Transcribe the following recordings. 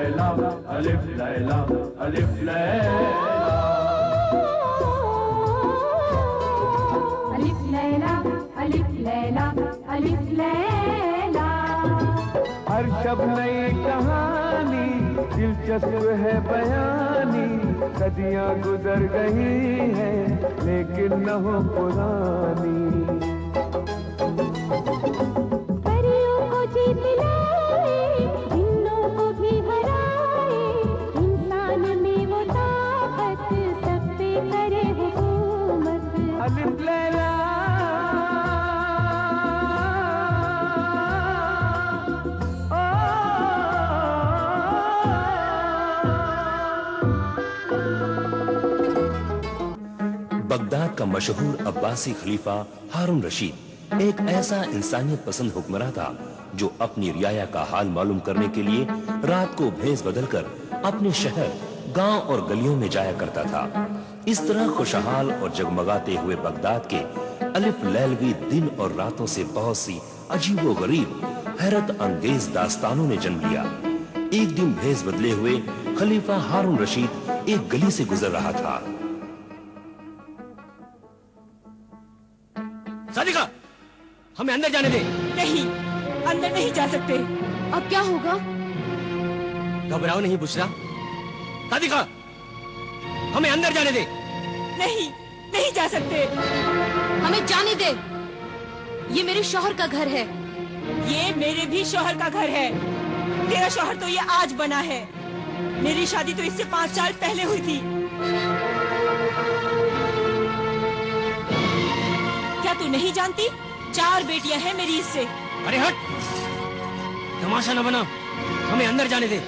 लैला अलिफ लैला अलिफ लैला अलिफ लैला अलिफ लैला अलिफ लैला। हर शब नई कहानी दिलचस्प है बयानी, सदियां गुजर गई हैं लेकिन न हो पुरानी। परियों को जीत लाए, जिन्नों को भी हराए, इंसान में वो ताकत सब पे करे हुकूमत। अलिफ लैला बगदाद का मशहूर अब्बासी खलीफा हारून रशीद एक ऐसा इंसानियत पसंद हुक्मरान था जो अपनी रियाया का हाल मालूम करने के लिए रात को भेस बदलकर अपने शहर, गांव और गलियों में जाया करता था। इस तरह खुशहाल और जगमगाते हुए बगदाद के अलिफ लैलवी दिन और रातों से बहुत सी अजीबो गरीब, हैरत अंगेज दास्तानों ने जन्म लिया। एक दिन भेस बदले हुए खलीफा हारून रशीद एक गली से गुजर रहा था। सादिका, हमें अंदर जाने दे। नहीं, अंदर नहीं जा सकते। अब क्या होगा? घबराओ नहीं बुशरा। सादिका, हमें अंदर जाने दे। नहीं, नहीं जा सकते। हमें जाने दे। ये मेरे शौहर का घर है। ये मेरे भी शौहर का घर है। तेरा शौहर तो ये आज बना है। मेरी शादी तो इससे 5 साल पहले हुई थी। क्या तू नहीं जानती? 4 बेटियां हैं मेरी इससे। अरे हट, तमाशा न बना। हमें अंदर जाने दे।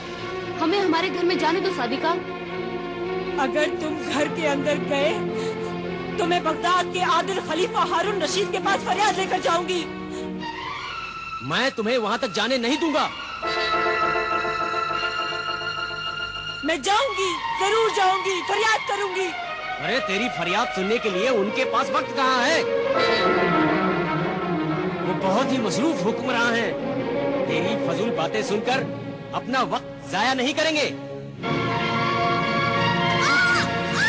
हमें हमारे घर में जाने दो सादिका। अगर तुम घर के अंदर गए तो मैं बगदाद के आदिल खलीफा हारून रशीद के पास फरियाद लेकर जाऊंगी। मैं तुम्हें वहां तक जाने नहीं दूंगा। मैं जाऊंगी, जरूर जाऊंगी, फरियाद करूंगी। अरे तेरी फरियाद सुनने के लिए उनके पास वक्त कहाँ है? वो बहुत ही मसरूफ हुक्मरान हैं। तेरी फजूल बातें सुनकर अपना वक्त जाया नहीं करेंगे।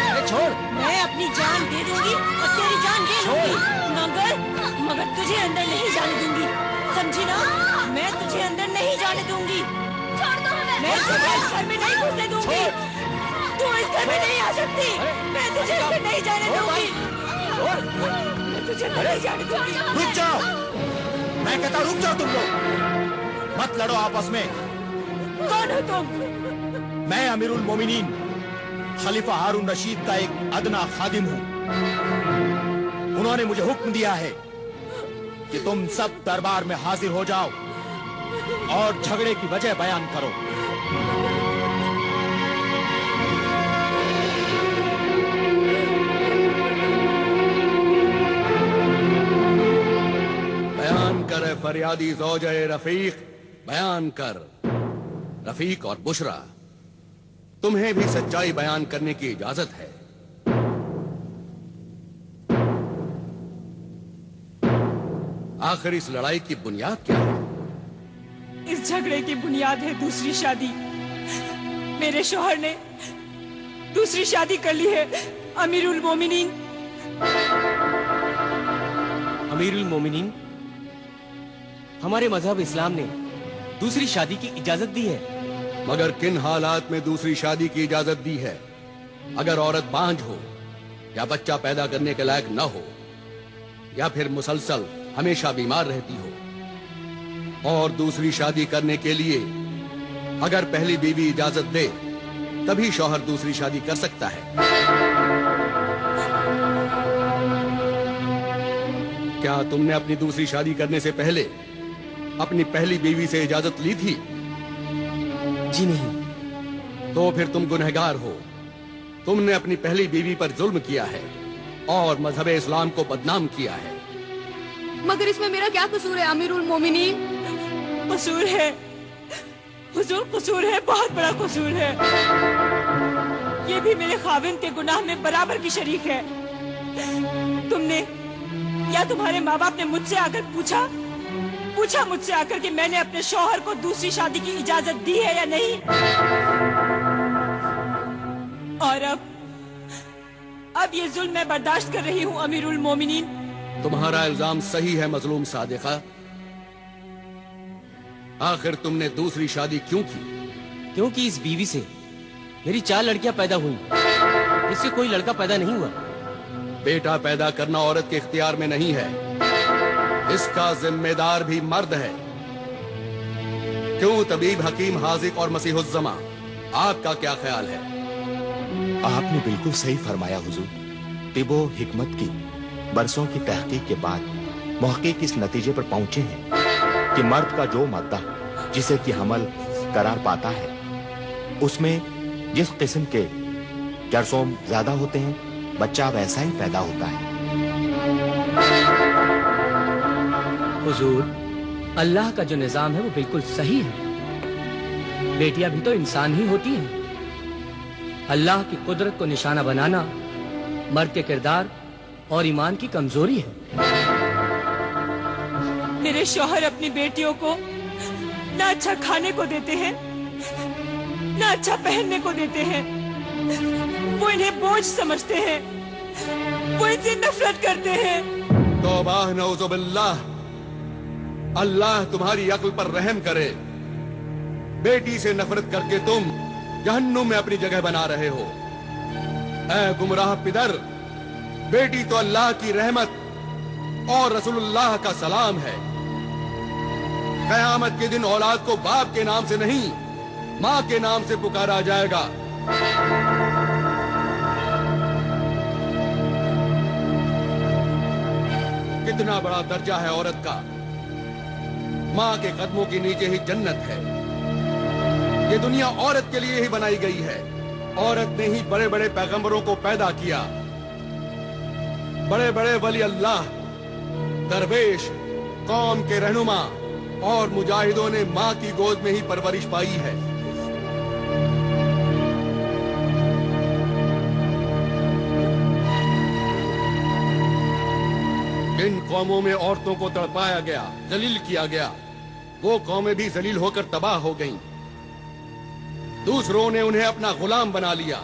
अरे छोड़। मैं अपनी जान दे दूंगी और तेरी जान ले लूंगी, मगर तुझे अंदर नहीं जाने दूंगी, समझी ना? मैं तुझे अंदर नहीं जाने दूंगी। मैं तुझे इस घर में नहीं घुसने दूंगी। तू इस घर में नहीं आ सकती। मैं तुझे अंदर नहीं जाने दूंगी। मैं तुझे अंदर नहीं जाने दूंगी। रुक जाओ, मैं कहता रुक जाओ तुम लोग, मत लड़ो आपस में। कौन हो तुम? मैं अमीरुल मोमिनीन खलीफा हारून रशीद का एक अदना खादिम हूँ। उन्होंने मुझे हुक्म दिया है कि तुम सब दरबार में हाजिर हो जाओ और झगड़े की वजह बयान करो। बयान कर फरियादी ज़ौजे रफीक, बयान कर। रफीक और बुशरा, तुम्हें भी सच्चाई बयान करने की इजाजत है। आखिर इस लड़ाई की बुनियाद क्या है? इस झगड़े की बुनियाद है दूसरी शादी। मेरे शौहर ने दूसरी शादी कर ली है। अमीरुल मोमिनीन। अमीरुल मोमिनीन, हमारे मजहब इस्लाम ने दूसरी शादी की इजाजत दी है। मगर किन हालात में दूसरी शादी की इजाजत दी है? अगर औरत बांझ हो, या बच्चा पैदा करने के लायक न हो, या फिर मुसलसल हमेशा बीमार रहती हो। और दूसरी शादी करने के लिए अगर पहली बीवी इजाजत दे तभी शौहर दूसरी शादी कर सकता है। क्या तुमने अपनी दूसरी शादी करने से पहले अपनी पहली बीवी से इजाजत ली थी? जी नहीं। तो फिर तुम गुनहगार हो। तुमने अपनी पहली बीवी पर जुल्म किया है और मजहब इस्लाम को बदनाम किया है। मगर इसमें मेरा क्या कसूर है अमीरुल मोमिनीन? कसूर है हुजूर, कसूर है, बहुत बड़ा कसूर है। ये भी मेरे खाविंद के गुनाह में बराबर की शरीक है। तुमने या तुम्हारे माँ बाप ने मुझसे आकर पूछा पूछा मुझसे आकर कि मैंने अपने शौहर को दूसरी शादी की इजाजत दी है या नहीं? और अब ये जुल्म मैं बर्दाश्त कर रही हूँ अमीरुल मोमिनीन। तुम्हारा इल्जाम सही है मजलूम सादिका। आखिर तुमने दूसरी शादी क्यों की? क्योंकि इस बीवी से मेरी 4 लड़कियां पैदा हुई, इससे कोई लड़का पैदा नहीं हुआ। बेटा पैदा करना औरत के इख्तियार में नहीं है, इसका जिम्मेदार भी मर्द है। क्यों तबीब हकीम हाजिक और मसीहुज्जमा, आपका क्या ख्याल है? आपने बिल्कुल सही फरमाया हुजूर। तिबो हिकमत की बरसों की तहकीक के बाद मुहक्किक इस नतीजे पर पहुंचे हैं कि मर्द का जो मादा जिसे कि हमल करार पाता है, उसमें जिस किस्म के जरसोम ज्यादा होते हैं, बच्चा वैसा ही पैदा होता है। हुजूर, अल्लाह का जो निजाम है वो बिल्कुल सही है। बेटियां भी तो इंसान ही होती हैं। अल्लाह की कुदरत को निशाना बनाना मर्द के किरदार और ईमान की कमजोरी है। मेरे शौहर अपनी बेटियों को ना अच्छा खाने को देते हैं, ना अच्छा पहनने को देते हैं। वो इन्हें बोझ समझते हैं, वो इनसे नफरत करते हैं। तौबाह नऊजुबिल्लाह, अल्लाह तुम्हारी अक्ल पर रहम करे। बेटी से नफरत करके तुम जहन्नुम में अपनी जगह बना रहे हो। ऐ गुमराह पिदर, बेटी तो अल्लाह की रहमत और रसूलुल्लाह का सलाम है। कयामत के दिन औलाद को बाप के नाम से नहीं, माँ के नाम से पुकारा जाएगा। कितना बड़ा दर्जा है औरत का। माँ के कदमों के नीचे ही जन्नत है। ये दुनिया औरत के लिए ही बनाई गई है। औरत ने ही बड़े बड़े पैगंबरों को पैदा किया। बड़े बड़े वली अल्लाह, दरवेश, कौम के रहनुमा और मुजाहिदों ने माँ की गोद में ही परवरिश पाई है। जिन कौमों में औरतों को तड़पाया गया, जलील किया गया, वो कौमें भी जलील होकर तबाह हो गईं। दूसरों ने उन्हें अपना गुलाम बना लिया।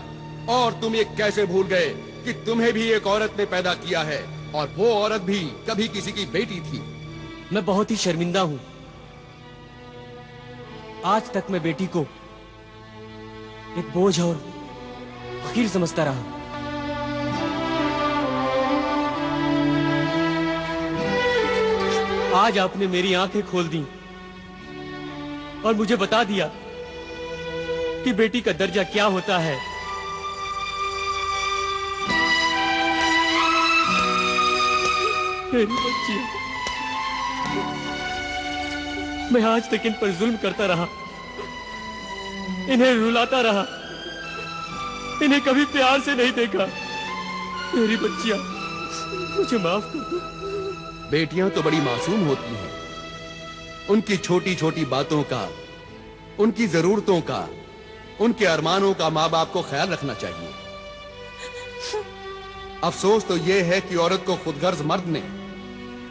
और तुम ये कैसे भूल गए कि तुम्हें भी एक औरत ने पैदा किया है, और वो औरत भी कभी किसी की बेटी थी। मैं बहुत ही शर्मिंदा हूं। आज तक मैं बेटी को एक बोझ और फकीर समझता रहा। आज आपने मेरी आंखें खोल दी और मुझे बता दिया कि बेटी का दर्जा क्या होता है। मेरी बच्ची, मैं आज तक इन पर जुल्म करता रहा, इन्हें रुलाता रहा, इन्हें कभी प्यार से नहीं देखा। मेरी बच्चियां, मुझे माफ कर दो। बेटियां तो बड़ी मासूम होती हैं। उनकी छोटी छोटी बातों का, उनकी जरूरतों का, उनके अरमानों का माँ बाप को ख्याल रखना चाहिए। अफसोस तो यह है कि औरत को खुदगर्ज मर्द ने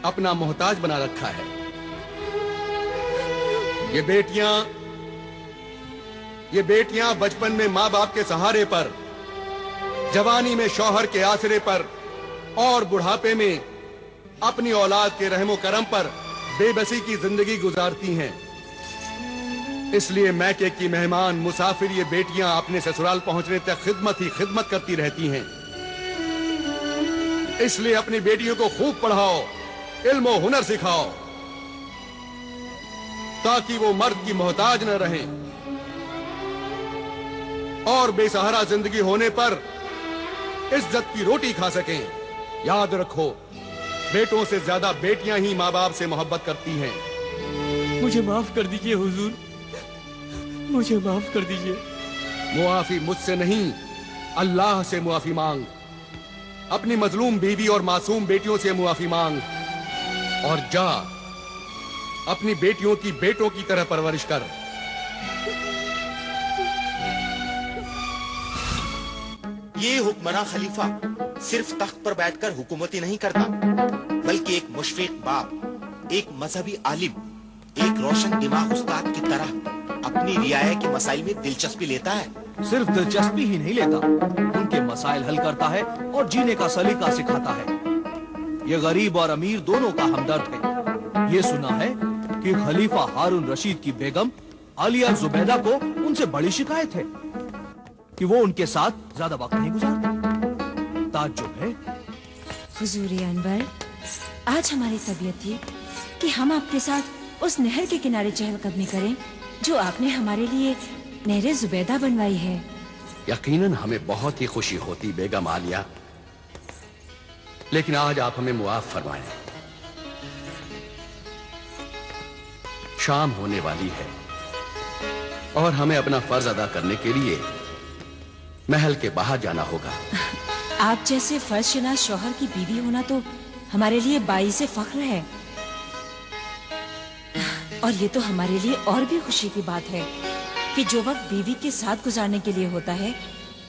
अपना मोहताज बना रखा है। ये बेटियां बचपन में माँ बाप के सहारे पर, जवानी में शौहर के आसरे पर और बुढ़ापे में अपनी औलाद के रहमो करम पर बेबसी की जिंदगी गुजारती हैं। इसलिए मैके की मेहमान, मुसाफिर ये बेटियां अपने ससुराल पहुंचने तक खिदमत ही खिदमत करती रहती हैं। इसलिए अपनी बेटियों को खूब पढ़ाओ, इल्म और हुनर सिखाओ, ताकि वो मर्द की मोहताज न रहें और बेसहारा जिंदगी होने पर इज्जत की रोटी खा सकें। याद रखो, बेटों से ज्यादा बेटियां ही माँ बाप से मोहब्बत करती हैं। मुझे माफ कर दीजिए हुजूर, मुझे माफ कर दीजिए। मुआफी मुझसे नहीं, अल्लाह से मुआफी मांग। अपनी मजलूम बीवी और मासूम बेटियों से मुआफी मांग और जा अपनी बेटियों की बेटों की तरह परवरिश कर। ये हुक्मरान खलीफा सिर्फ तख्त पर बैठकर हुकूमती नहीं करता, बल्कि एक मुशफिक बाप, एक मजहबी आलिम एक रोशन दिमाग उस्ताद की तरह अपनी रियाया के मसाइल में दिलचस्पी लेता है? सिर्फ दिलचस्पी ही नहीं लेता, उनके मसाइल हल करता है और जीने का सलीका सिखाता है। ये गरीब और अमीर दोनों का हमदर्द है। ये सुना है कि खलीफा हारून रशीद की बेगम आलिया जुबैदा को उनसे बड़ी शिकायत है कि वो उनके साथ ज्यादा वक्त नहीं गुजारते। ताज्जुब है। हुजूर अनवर, आज हमारी तबीयत थी कि हम आपके साथ उस नहर के किनारे चहलकदमी करें जो आपने हमारे लिए नहर जुबैदा बनवाई है। यकीनन हमें बहुत ही खुशी होती बेगम आलिया, लेकिन आज आप हमें मुआफ फरमाएं। शाम होने वाली है और हमें अपना फर्ज अदा करने के लिए महल के बाहर जाना होगा। आप जैसे फर्जशनास शौहर की बीवी होना तो हमारे लिए बाइसे फख्र है, और ये तो हमारे लिए और भी खुशी की बात है कि जो वक्त बीवी के साथ गुजारने के लिए होता है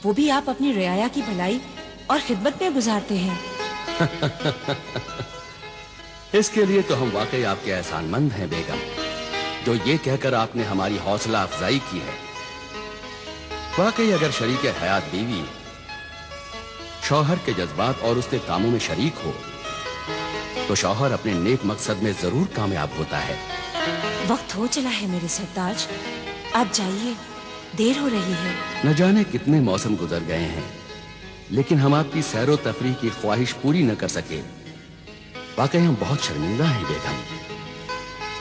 वो भी आप अपनी रियाया की भलाई और खिदमत में गुजारते हैं। इसके लिए तो हम वाकई आपके एहसानमंद हैं बेगम, जो ये कहकर आपने हमारी हौसला अफजाई की है। वाकई अगर शरीक हयात बीवी शौहर के जज्बात और उसके कामों में शरीक हो तो शौहर अपने नेक मकसद में जरूर कामयाब होता है। वक्त हो चला है मेरे सरताज, आप जाइए, देर हो रही है। न जाने कितने मौसम गुजर गए हैं, लेकिन हम आपकी सैरो तफरीह की ख्वाहिश पूरी न कर सके। वाकई हम बहुत शर्मिंदा हैं बेगम,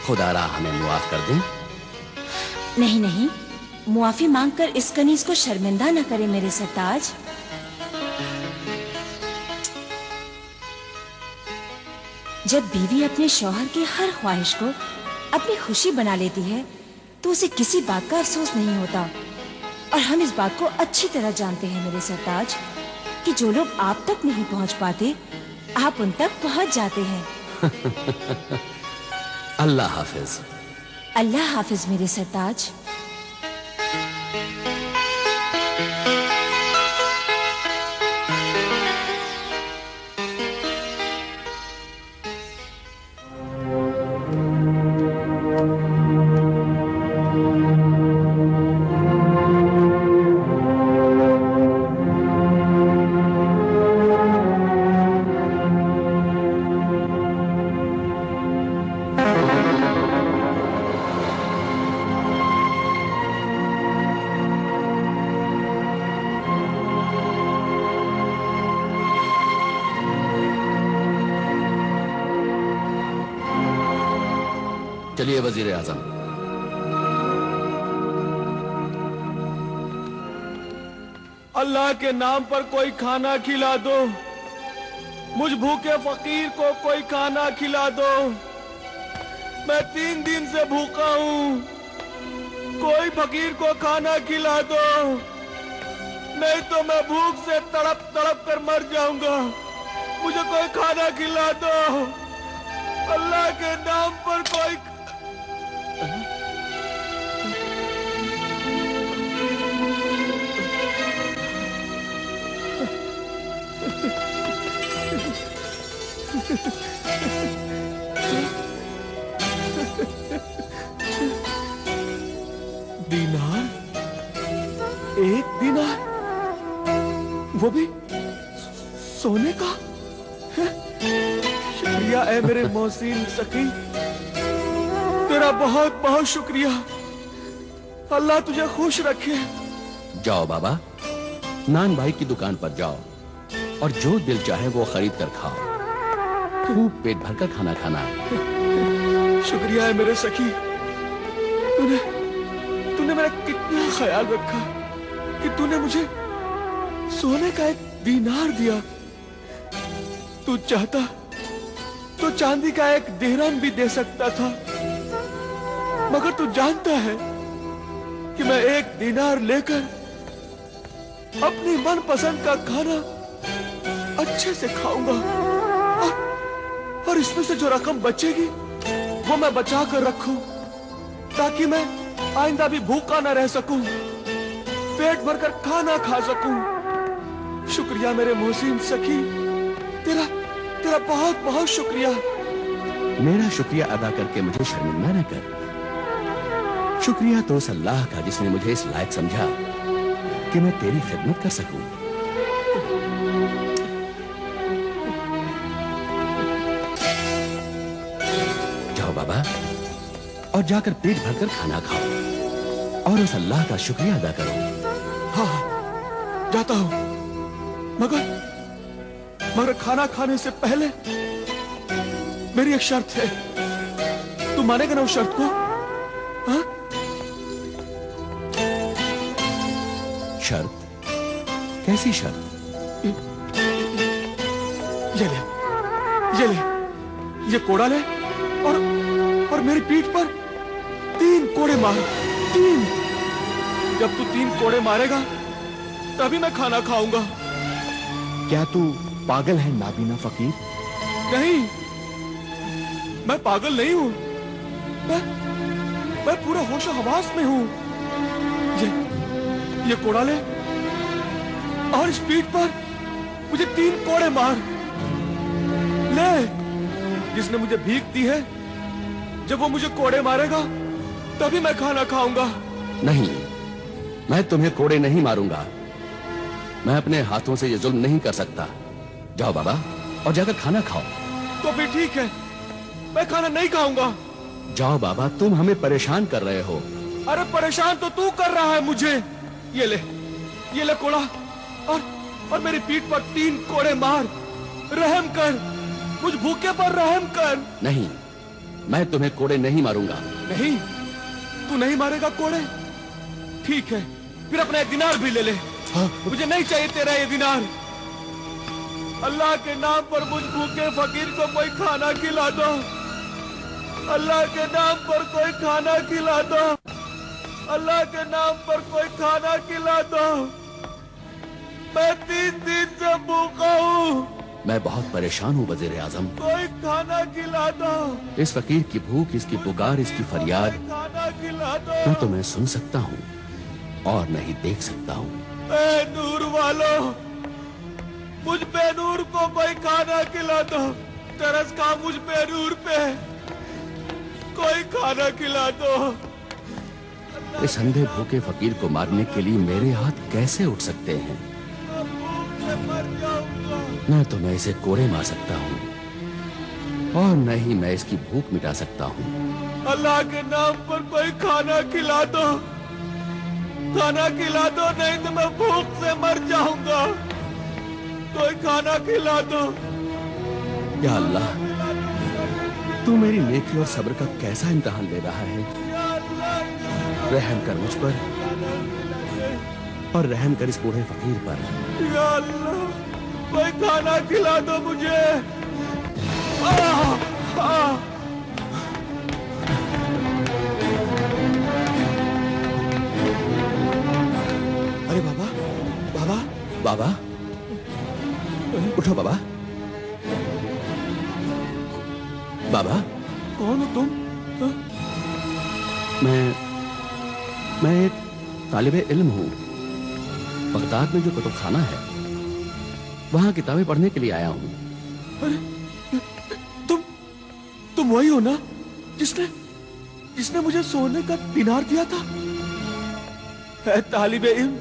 खुदारा हमें मुआफ कर दें। नहीं नहीं, मुआफी मांगकर इस कनीज को शर्मिंदा न करे मेरे सरताज। जब बीवी अपने शौहर की हर ख्वाहिश को अपनी खुशी बना लेती है तो उसे किसी बात का अफसोस नहीं होता, और हम इस बात को अच्छी तरह जानते हैं मेरे सरताज कि जो लोग आप तक नहीं पहुंच पाते आप उन तक पहुंच जाते हैं। अल्लाह हाफिज। अल्लाह हाफिज मेरे सरताज। चलिए वजीर आजम। अल्लाह के नाम पर कोई खाना खिला दो, मुझ भूखे फकीर को कोई खाना खिला दो। मैं 3 दिन से भूखा हूँ, कोई फकीर को खाना खिला दो, नहीं तो मैं भूख से तड़प तड़प कर मर जाऊंगा। मुझे कोई खाना खिला दो, अल्लाह के नाम पर कोई। दीनार, 1 दीनार, वो भी सोने का? शुक्रिया ऐ मेरे मोहसिन सखी, तेरा बहुत बहुत शुक्रिया। अल्लाह तुझे खुश रखे। जाओ बाबा, नान भाई की दुकान पर जाओ और जो दिल चाहे वो खरीद कर खाओ। खूब पेट भर कर खाना खाना। शुक्रिया है मेरे सखी, तूने मेरा कितना ख्याल रखा कि तूने मुझे सोने का 1 दीनार दिया। तू चाहता तो चांदी का 1 दिरहम भी दे सकता था, मगर तू जानता है कि मैं 1 दीनार लेकर अपनी मनपसंद का खाना अच्छे से खाऊंगा, और इसमें से जो रकम बचेगी वो मैं बचा कर रखूं ताकि मैं आइंदा भी भूखा न रह सकूं, पेट भरकर खाना खा सकूं। शुक्रिया मेरे मोहसिन सखी, तेरा बहुत बहुत शुक्रिया। मेरा शुक्रिया अदा करके मुझे शर्मिंदा न कर। शुक्रिया तो उस अल्लाह का जिसने मुझे इस लायक समझा कि मैं तेरी खिदमत कर सकूं। जाओ बाबा, और जाकर पेट भरकर खाना खाओ और उस अल्लाह का शुक्रिया अदा करो। हाँ, जाता हूं, मगर खाना खाने से पहले मेरी एक शर्त है। तू मानेगा ना उस शर्त को? हाँ? शर्त? कैसी शर्त? ये कोड़ा ले और मेरी पीठ पर 3 कोड़े मार। 3। जब तू 3 कोड़े मारेगा तभी मैं खाना खाऊंगा। क्या तू पागल है नाबीना फकीर? नहीं, मैं पागल नहीं हूं। मैं पूरा होशो हवास में हूं। ये कोड़ा ले और इस पीठ पर मुझे 3 कोड़े मार। ले, जिसने मुझे भीख दी है, जब वो मुझे कोड़े मारेगा तभी मैं खाना खाऊंगा। नहीं, मैं तुम्हें कोड़े नहीं मारूंगा। मैं अपने हाथों से ये जुल्म नहीं कर सकता। जाओ बाबा और जाकर खाना खाओ। तो भी ठीक है, मैं खाना नहीं खाऊंगा। जाओ बाबा, तुम हमें परेशान कर रहे हो। अरे परेशान तो तू कर रहा है मुझे। ये ले कोड़ा और मेरी पीठ पर 3 कोड़े मार। रहम कर, मुझ भूखे पर रहम कर। नहीं, मैं तुम्हें कोड़े नहीं मारूंगा। नहीं, तू नहीं मारेगा कोड़े? ठीक है, फिर अपना 1 दिनार भी ले ले। हाँ? मुझे नहीं चाहिए तेरा ये दिनार। अल्लाह के नाम पर मुझ भूखे फकीर को कोई खाना खिला दो। अल्लाह के नाम पर कोई खाना खिला दो। अल्लाह के नाम पर कोई खाना खिला दो। मैं 3 दिन से भूखा हूँ। मैं बहुत परेशान हूँ वज़ीर आज़म। कोई खाना खिला दो। इस फकीर की भूख, इसकी पुकार, इसकी फरियाद खाना खिला दो। मैं तुम्हें सुन सकता हूँ और नहीं देख सकता हूँ। ए नूर वालो, मुझ बेनूर को कोई खाना खिला दो। तरस खा मुझ बेनूर पे, कोई खाना खिला दो। इस अंधे भूखे फकीर को मारने के लिए मेरे हाथ कैसे उठ सकते हैं? मर जाऊंगा। न तो मैं इसे कोड़े मार सकता हूँ और न ही मैं इसकी भूख मिटा सकता हूँ। अल्लाह के नाम पर कोई खाना खिला दो। खाना खिला दो, नहीं तो मैं भूख से मर जाऊंगा। कोई खाना खिला दो। या अल्लाह, तू मेरी नेकी और सब्र का कैसा इम्तिहान ले रहा है। रहम कर मुझ पर और रहम कर इस बूढ़े फकीर पर। या अल्लाह, कोई खाना खिला दो मुझे। अरे बाबा, बाबा, बाबा, उठो बाबा। बाबा, कौन हो तुम? मैं एक तालिबे इल्म हूँ। बगदाद में जो कुतुबखाना है, वहां किताबें पढ़ने के लिए आया हूँ। अरे तुम वही हो ना जिसने मुझे सोने का दिनार दिया था? है तालिबे इल्म,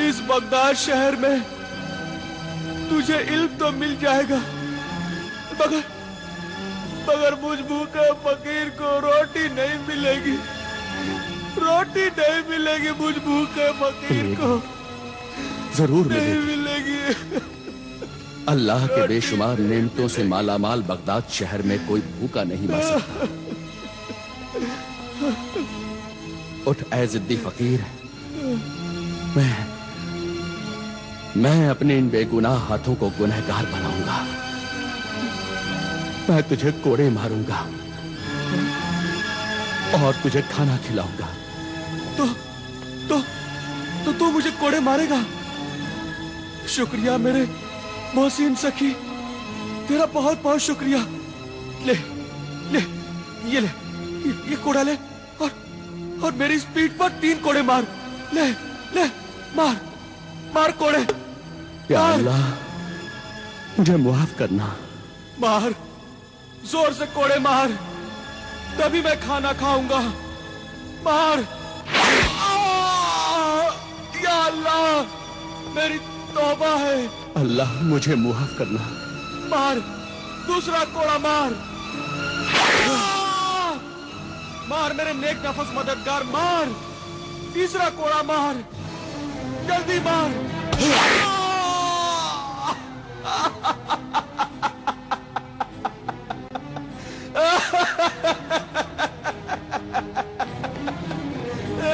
इस बगदाद शहर में तुझे इल्म तो मिल जाएगा, मगर मुझ भूखे फकीर को रोटी नहीं मिलेगी। रोटी नहीं मिलेगी मुझ भूखे फकीर को। जरूर नहीं मिलेगी। अल्लाह के बेशुमार नेमतों से मालामाल बगदाद शहर में कोई भूखा नहीं मर सकता। उठ ऐ जिद्दी फकीर, मैं अपने इन बेगुनाह हाथों को गुनहगार बनाऊंगा। मैं तुझे कोड़े मारूंगा और तुझे खाना खिलाऊंगा। तो तू मुझे कोड़े मारेगा? शुक्रिया मेरे मोहसिन सखी, तेरा बहुत बहुत शुक्रिया। ले ये कोड़ा ले और मेरी इस पीठ पर 3 कोड़े मार। ले मार कोड़े। या अल्लाह, मुझे मुआफ करना। मार जोर से कोड़े मार, तभी मैं खाना खाऊंगा। मार। या अल्लाह, मेरी तौबा है। अल्लाह मुझे मुआफ करना। मार, दूसरा कोड़ा मार। मार मेरे नेक नफस मददगार, मार। तीसरा कोड़ा मार, जल्दी मार।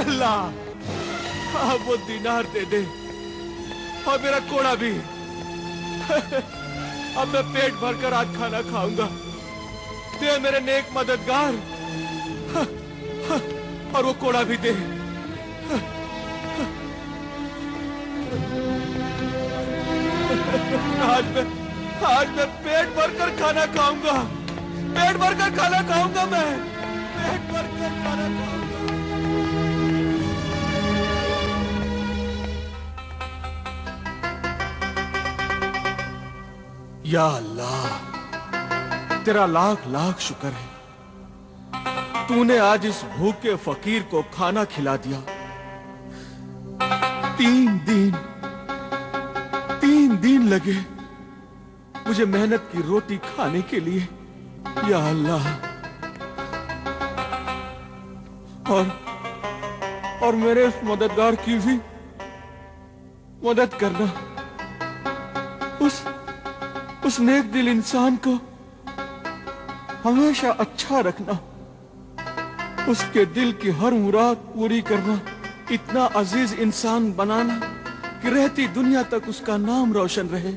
अल्लाह, अब वो दीनार दे दे और मेरा कोड़ा भी। अब मैं पेट भरकर आज खाना खाऊंगा। दे मेरे नेक मददगार, और वो कोड़ा भी दे। आज मैं पेट भरकर खाना खाऊंगा। पेट भरकर खाना खाऊंगा मैं। पेट भरकर खाना खाऊंगा। या अल्लाह, तेरा लाख लाख शुक्र है, तूने आज इस भूखे फकीर को खाना खिला दिया। 3 दिन लगे मुझे मेहनत की रोटी खाने के लिए। या अल्लाह, और मेरे इस मददगार की भी मदद करना। उस नेक दिल इंसान को हमेशा अच्छा रखना, उसके दिल की हर मुराद पूरी करना, इतना अजीज इंसान बनाना कि रहती दुनिया तक उसका नाम रोशन रहे।